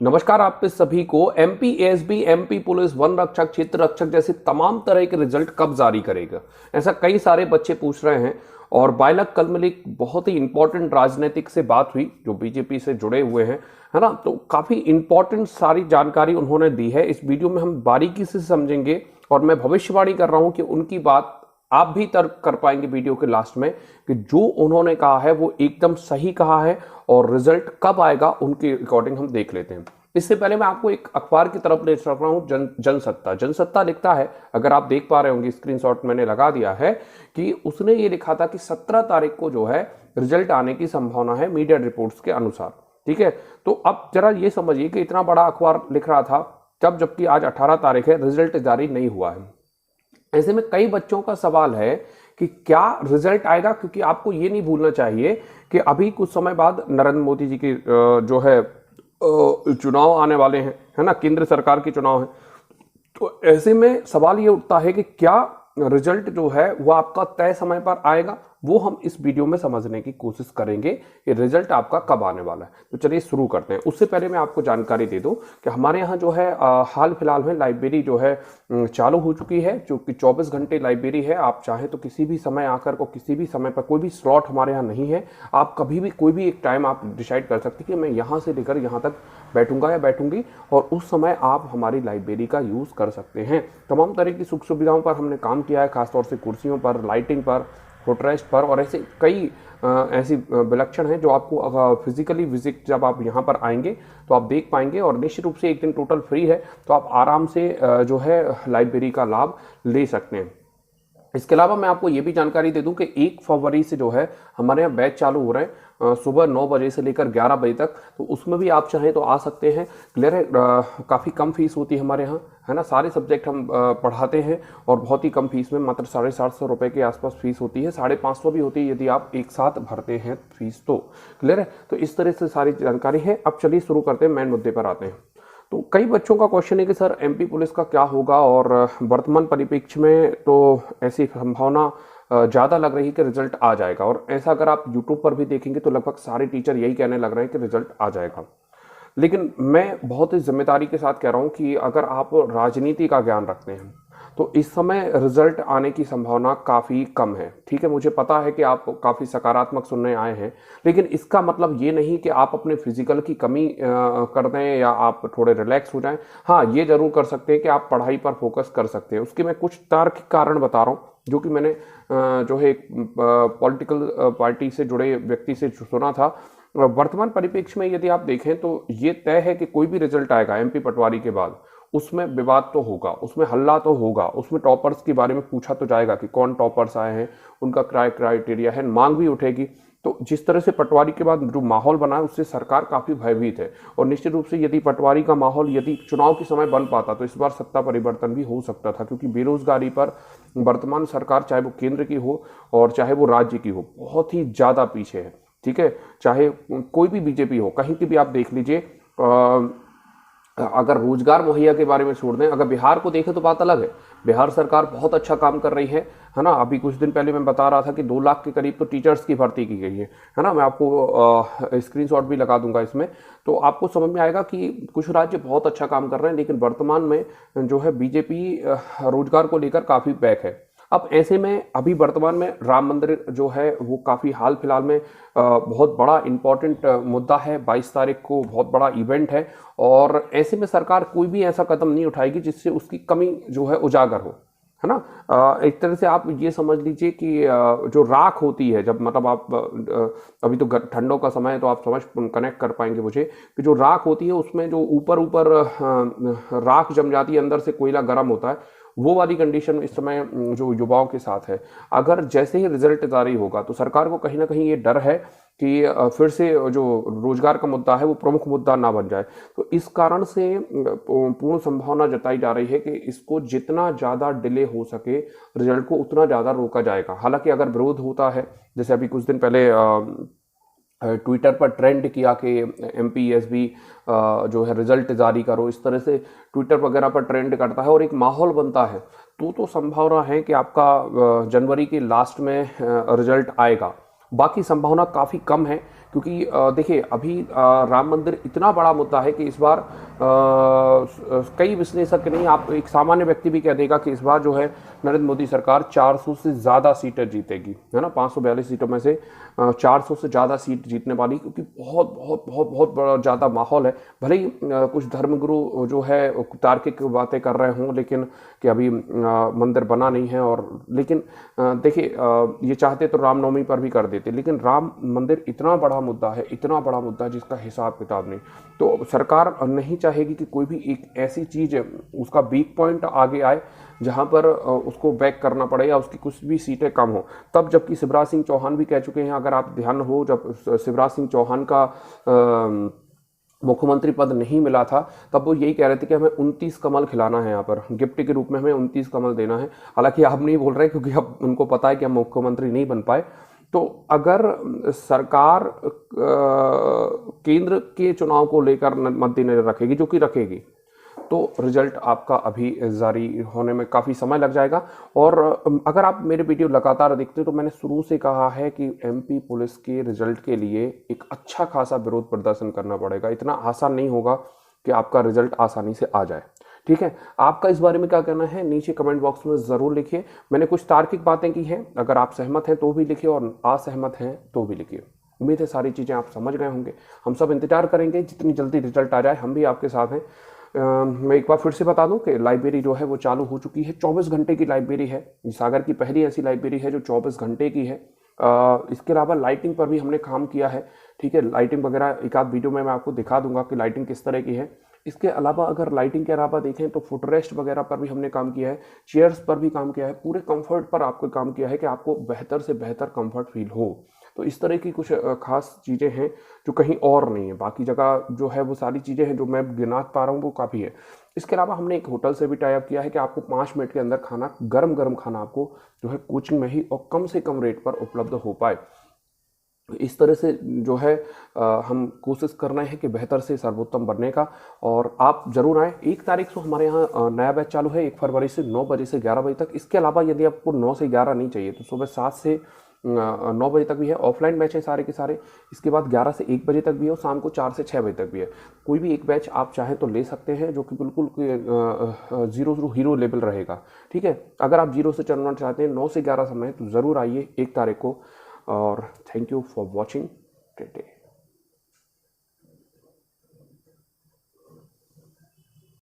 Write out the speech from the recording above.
नमस्कार आप सभी को। MP SB, MP police, one रक्षक, क्षेत्र रक्षक जैसे तमाम तरह के रिजल्ट कब जारी करेगा, ऐसा कई सारे बच्चे पूछ रहे हैं। और बाइलक कल में एक बहुत ही इंपॉर्टेंट राजनीतिक से बात हुई जो बीजेपी से जुड़े हुए हैं, है ना। तो काफी इंपॉर्टेंट सारी जानकारी उन्होंने दी है। इस वीडियो में हम बारीकी से समझेंगे और मैं भविष्यवाणी कर रहा हूं कि उनकी बात आप भी तर्क कर पाएंगे वीडियो के लास्ट में कि जो उन्होंने कहा है वो एकदम सही कहा है और रिजल्ट कब आएगा उनके अकॉर्डिंग हम देख लेते हैं। इससे पहले मैं आपको एक अखबार की तरफ ले चल रहा हूं। जनसत्ता जनसत्ता लिखता है, अगर आप देख पा रहे होंगे, स्क्रीनशॉट मैंने लगा दिया है, कि उसने ये लिखा था कि 17 तारीख को जो है रिजल्ट आने की संभावना है मीडिया रिपोर्ट्स के अनुसार। ठीक है, तो अब जरा ये समझिए कि इतना बड़ा अखबार लिख रहा था तब, जबकि आज 18 तारीख है, रिजल्ट जारी नहीं हुआ है। ऐसे में कई बच्चों का सवाल है कि क्या रिजल्ट आएगा, क्योंकि आपको ये नहीं भूलना चाहिए कि अभी कुछ समय बाद नरेंद्र मोदी जी की जो है चुनाव आने वाले हैं, है ना, केंद्र सरकार के चुनाव है। तो ऐसे में सवाल ये उठता है कि क्या रिजल्ट जो है वो आपका तय समय पर आएगा। वो हम इस वीडियो में समझने की कोशिश करेंगे कि रिजल्ट आपका कब आने वाला है। तो चलिए शुरू करते हैं। उससे पहले मैं आपको जानकारी दे दूं कि हमारे यहाँ जो है हाल फिलहाल में लाइब्रेरी जो है चालू हो चुकी है, जो कि 24 घंटे लाइब्रेरी है। आप चाहें तो किसी भी समय आकर को, किसी भी समय पर, कोई भी स्लॉट हमारे यहाँ नहीं है, आप कभी भी कोई भी एक टाइम आप डिसाइड कर सकते हैं कि मैं यहाँ से लेकर यहाँ तक बैठूंगा या बैठूंगी, और उस समय आप हमारी लाइब्रेरी का यूज़ कर सकते हैं। तमाम तरह की सुख सुविधाओं पर हमने काम किया है, खासतौर से कुर्सियों पर, लाइटिंग पर, फुटरेस्ट पर, और ऐसे कई ऐसी विलक्षण हैं जो आपको फिजिकली विजिट जब आप यहाँ पर आएंगे तो आप देख पाएंगे। और निश्चित रूप से एक दिन टोटल फ्री है, तो आप आराम से जो है लाइब्रेरी का लाभ ले सकते हैं। इसके अलावा मैं आपको ये भी जानकारी दे दूं कि 1 फरवरी से जो है हमारे यहाँ बैच चालू हो रहे हैं, सुबह 9 बजे से लेकर 11 बजे तक। तो उसमें भी आप चाहें तो आ सकते हैं। क्लियर है, काफ़ी कम फीस होती है हमारे यहाँ, है ना। सारे सब्जेक्ट हम पढ़ाते हैं और बहुत ही कम फीस में, मात्र 750 रुपये के आसपास फीस होती है। 550 भी होती है यदि आप एक साथ भरते हैं फीस तो। क्लियर है, तो इस तरह से सारी जानकारी है। अब चलिए शुरू करते हैं, मेन मुद्दे पर आते हैं। तो कई बच्चों का क्वेश्चन है कि सर एमपी पुलिस का क्या होगा, और वर्तमान परिप्रेक्ष्य में तो ऐसी संभावना ज़्यादा लग रही है कि रिजल्ट आ जाएगा। और ऐसा अगर आप यूट्यूब पर भी देखेंगे तो लगभग सारे टीचर यही कहने लग रहे हैं कि रिजल्ट आ जाएगा। लेकिन मैं बहुत ही जिम्मेदारी के साथ कह रहा हूँ कि अगर आप राजनीति का ज्ञान रखते हैं तो इस समय रिजल्ट आने की संभावना काफ़ी कम है। ठीक है, मुझे पता है कि आप काफ़ी सकारात्मक सुनने आए हैं, लेकिन इसका मतलब ये नहीं कि आप अपने फिजिकल की कमी कर दें या आप थोड़े रिलैक्स हो जाएं। हाँ, ये जरूर कर सकते हैं कि आप पढ़ाई पर फोकस कर सकते हैं। उसके मैं कुछ तार्किक कारण बता रहा हूँ जो कि मैंने जो है एक पॉलिटिकल पार्टी से जुड़े व्यक्ति से सुना था। वर्तमान परिप्रेक्ष्य में यदि आप देखें तो ये तय है कि कोई भी रिजल्ट आएगा एमपी पटवारी के बाद, उसमें विवाद तो होगा, उसमें हल्ला तो होगा, उसमें टॉपर्स के बारे में पूछा तो जाएगा कि कौन टॉपर्स आए हैं, उनका क्राइटेरिया है, मांग भी उठेगी। तो जिस तरह से पटवारी के बाद जो माहौल बना है उससे सरकार काफी भयभीत है। और निश्चित रूप से यदि पटवारी का माहौल यदि चुनाव के समय बन पाता तो इस बार सत्ता परिवर्तन भी हो सकता था, क्योंकि बेरोजगारी पर वर्तमान सरकार, चाहे वो केंद्र की हो और चाहे वो राज्य की हो, बहुत ही ज्यादा पीछे है। ठीक है, चाहे कोई भी बीजेपी हो, कहीं की भी आप देख लीजिए। अगर रोजगार मुहैया के बारे में छोड़ दें, अगर बिहार को देखें तो बात अलग है। बिहार सरकार बहुत अच्छा काम कर रही है ना। अभी कुछ दिन पहले मैं बता रहा था कि 2 लाख के करीब तो टीचर्स की भर्ती की गई है ना। मैं आपको स्क्रीनशॉट भी लगा दूंगा इसमें, तो आपको समझ में आएगा कि कुछ राज्य बहुत अच्छा काम कर रहे हैं, लेकिन वर्तमान में जो है बीजेपी रोजगार को लेकर काफी बैक है। अब ऐसे में अभी वर्तमान में राम मंदिर जो है वो काफ़ी हाल फिलहाल में बहुत बड़ा इंपॉर्टेंट मुद्दा है। 22 तारीख को बहुत बड़ा इवेंट है, और ऐसे में सरकार कोई भी ऐसा कदम नहीं उठाएगी जिससे उसकी कमी जो है उजागर हो, है ना। एक तरह से आप ये समझ लीजिए कि जो राख होती है, जब मतलब आप अभी तो ठंडों का समय है तो आप समझ कनेक्ट कर पाएंगे मुझे, कि जो राख होती है उसमें जो ऊपर ऊपर राख जम जाती है, अंदर से कोयला गर्म होता है, वो वाली कंडीशन इस समय जो युवाओं के साथ है। अगर जैसे ही रिजल्ट जारी होगा तो सरकार को कहीं ना कहीं ये डर है कि फिर से जो रोजगार का मुद्दा है वो प्रमुख मुद्दा ना बन जाए। तो इस कारण से पूर्ण संभावना जताई जा रही है कि इसको जितना ज़्यादा डिले हो सके रिजल्ट को उतना ज़्यादा रोका जाएगा। हालांकि अगर विरोध होता है, जैसे अभी कुछ दिन पहले ट्विटर पर ट्रेंड किया कि एमपी एसबी जो है रिजल्ट जारी करो, इस तरह से ट्विटर वगैरह पर ट्रेंड करता है और एक माहौल बनता है, तो संभावना है कि आपका जनवरी के लास्ट में रिजल्ट आएगा। बाकी संभावना काफ़ी कम है, क्योंकि देखिए अभी राम मंदिर इतना बड़ा मुद्दा है कि इस बार कई विश्लेषक नहीं, आप एक सामान्य व्यक्ति भी कह देगा कि इस बार जो है नरेंद्र मोदी सरकार 400 से ज़्यादा सीटें जीतेगी, है ना। 542 सीटों में से 400 से ज़्यादा सीट जीतने वाली, क्योंकि बहुत बहुत बहुत बहुत बड़ा ज़्यादा माहौल है। भले ही कुछ धर्मगुरु जो है तार्किक बातें कर रहे हों, लेकिन कि अभी मंदिर बना नहीं है, और लेकिन देखिए ये चाहते तो रामनवमी पर भी कर देते, लेकिन राम मंदिर इतना बड़ा मुद्दा है, इतना बड़ा मुद्दा है जिसका हिसाब किताब नहीं। तो सरकार नहीं चाहेगी कि कोई भी एक ऐसी चीज़ उसका वीक पॉइंट आगे आए जहां पर उसको बैक करना पड़े या उसकी कुछ भी सीटें कम हो तब। जबकि शिवराज सिंह चौहान भी कह चुके हैं, अगर आप ध्यान हो, जब शिवराज सिंह चौहान का मुख्यमंत्री पद नहीं मिला था तब वो यही कह रहे थे कि हमें 29 कमल खिलाना है, यहाँ पर गिफ्ट के रूप में हमें 29 कमल देना है। हालांकि आप नहीं बोल रहे क्योंकि अब उनको पता है कि हम मुख्यमंत्री नहीं बन पाए। तो अगर सरकार केंद्र के चुनाव को लेकर मद्देनजर रखेगी, जो कि रखेगी, तो रिजल्ट आपका अभी जारी होने में काफ़ी समय लग जाएगा। और अगर आप मेरे वीडियो लगातार देखते हो तो मैंने शुरू से कहा है कि एमपी पुलिस के रिजल्ट के लिए एक अच्छा खासा विरोध प्रदर्शन करना पड़ेगा। इतना आसान नहीं होगा कि आपका रिजल्ट आसानी से आ जाए। ठीक है, आपका इस बारे में क्या कहना है नीचे कमेंट बॉक्स में ज़रूर लिखिए। मैंने कुछ तार्किक बातें की हैं, अगर आप सहमत हैं तो भी लिखिए और असहमत हैं तो भी लिखिए। उम्मीद है सारी चीज़ें आप समझ गए होंगे। हम सब इंतजार करेंगे जितनी जल्दी रिजल्ट आ जाए, हम भी आपके साथ हैं। मैं एक बार फिर से बता दूं कि लाइब्रेरी जो है वो चालू हो चुकी है। 24 घंटे की लाइब्रेरी है, सागर की पहली ऐसी लाइब्रेरी है जो 24 घंटे की है। इसके अलावा लाइटिंग पर भी हमने काम किया है। ठीक है, लाइटिंग वगैरह एक आध वीडियो में मैं आपको दिखा दूंगा कि लाइटिंग किस तरह की है। इसके अलावा अगर लाइटिंग के अलावा देखें तो फुटरेस्ट वगैरह पर भी हमने काम किया है, चेयर्स पर भी काम किया है, पूरे कंफर्ट पर आपको काम किया है कि आपको बेहतर से बेहतर कंफर्ट फील हो। तो इस तरह की कुछ खास चीज़ें हैं जो कहीं और नहीं है। बाकी जगह जो है वो सारी चीज़ें हैं जो मैं गिना पा रहा हूँ वो काफ़ी है। इसके अलावा हमने एक होटल से भी टाई अप किया है कि आपको 5 मिनट के अंदर खाना, गरम गरम खाना आपको जो है कोचिंग में ही और कम से कम रेट पर उपलब्ध हो पाए। इस तरह से जो है हम कोशिश कर रहे हैं कि बेहतर से सर्वोत्तम बनने का। और आप जरूर आएँ। 1 तारीख से हमारे यहाँ नया बैच चालू है, 1 फरवरी से 9 बजे से 11 बजे तक। इसके अलावा यदि आपको 9 से 11 नहीं चाहिए तो सुबह 7 से 9 बजे तक भी है। ऑफलाइन बैच है सारे के सारे। इसके बाद 11 से 1 बजे तक भी है और शाम को 4 से 6 बजे तक भी है। कोई भी एक बैच आप चाहें तो ले सकते हैं, जो कि बिल्कुल जीरो हीरो लेवल रहेगा। ठीक है, अगर आप जीरो से चलना चाहते हैं 9 से 11 समय तो ज़रूर आइए 1 तारीख को। और थैंक यू फॉर वॉचिंग।